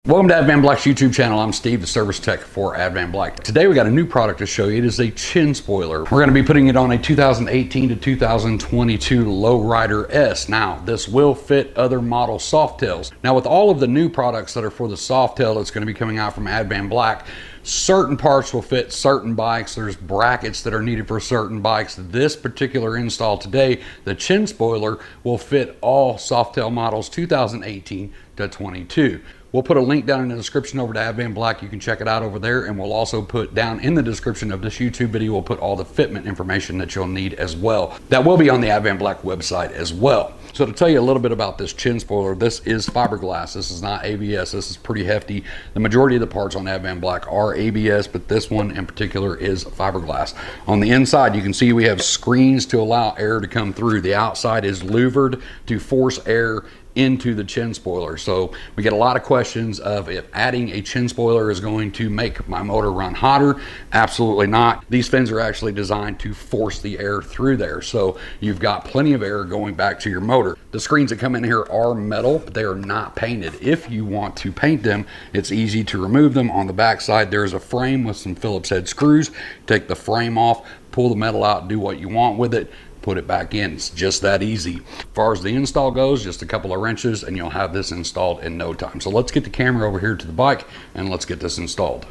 Welcome to Advanblack's YouTube channel. I'm Steve, the service tech for Advanblack. Today we got a new product to show you. It is a chin spoiler. We're going to be putting it on a 2018 to 2022 Lowrider S. Now, this will fit other model Softails. Now, with all of the new products that are for the Softail that's going to be coming out from Advanblack, certain parts will fit certain bikes. There's brackets that are needed for certain bikes. This particular install today, the chin spoiler, will fit all Softail models 2018 to 22. We'll put a link down in the description over to Advanblack. You can check it out over there, and we'll also put down in the description of this YouTube video, we'll put all the fitment information that you'll need as well. That will be on the Advanblack website as well. So to tell you a little bit about this chin spoiler, this is fiberglass. This is not ABS. This is pretty hefty. The majority of the parts on Advanblack are ABS, but this one in particular is fiberglass. On the inside, you can see we have screens to allow air to come through. The outside is louvered to force air into the chin spoiler. So we get a lot of questions of if adding a chin spoiler is going to make my motor run hotter. Absolutely not. These fins are actually designed to force the air through there, so you've got plenty of air going back to your motor. The screens that come in here are metal, but they are not painted. If you want to paint them, it's easy to remove them. On the back side, there's a frame with some Phillips head screws. Take the frame off, pull the metal out, do what you want with it, put it back in. It's just that easy. As far as the install goes, just a couple of wrenches and you'll have this installed in no time. So let's get the camera over here to the bike and let's get this installed.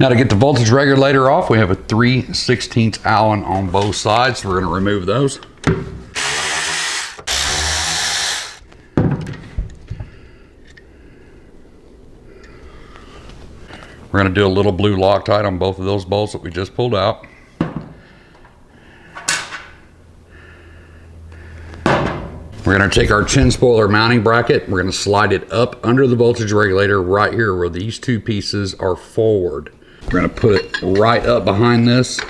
Now, to get the voltage regulator off, we have a 3/16 Allen on both sides. We're going to remove those. We're going to do a little blue Loctite on both of those bolts that we just pulled out. We're going to take our chin spoiler mounting bracket. We're going to slide it up under the voltage regulator right here where these two pieces are forward. We're going to put it right up behind this,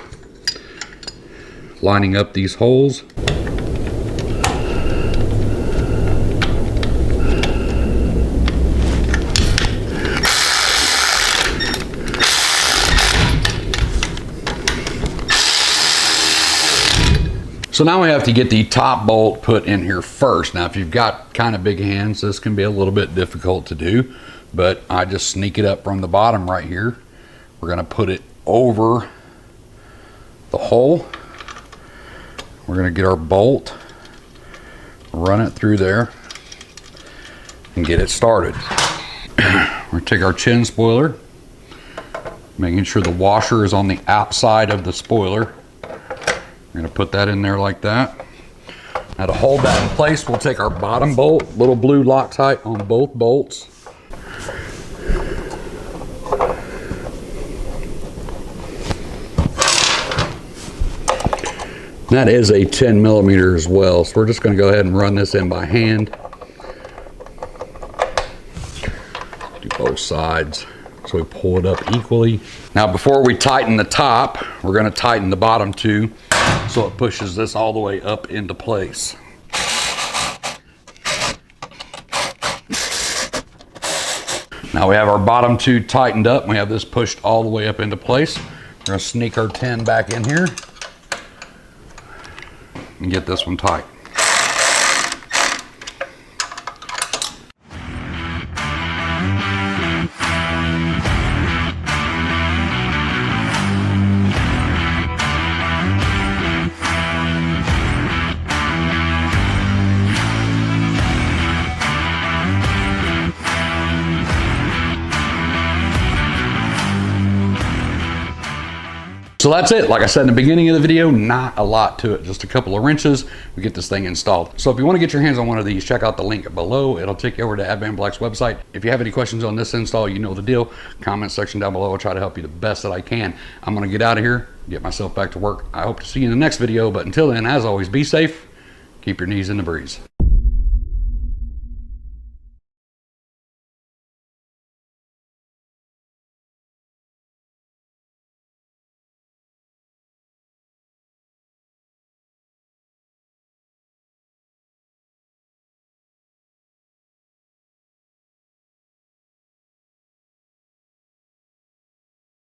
lining up these holes. So now we have to get the top bolt put in here first. Now, if you've got kind of big hands, this can be a little bit difficult to do, but I just sneak it up from the bottom right here. We're going to put it over the hole. We're going to get our bolt, run it through there, and get it started. We're going to take our chin spoiler, making sure the washer is on the outside of the spoiler. We're going to put that in there like that. Now, to hold that in place, we'll take our bottom bolt, little blue Loctite on both bolts. That is a 10 millimeter as well, so we're just going to go ahead and run this in by hand. Do both sides so we pull it up equally. Now, before we tighten the top, we're going to tighten the bottom two so it pushes this all the way up into place. Now we have our bottom two tightened up and we have this pushed all the way up into place. We're going to sneak our 10 back in here and get this one tight. So that's it. Like I said in the beginning of the video, not a lot to it, just a couple of wrenches. We get this thing installed. So if you want to get your hands on one of these, check out the link below. It'll take you over to Advanblack's website. If you have any questions on this install, you know the deal. Comment section down below. I'll try to help you the best that I can. I'm going to get out of here, get myself back to work. I hope to see you in the next video, but until then, as always, be safe. Keep your knees in the breeze.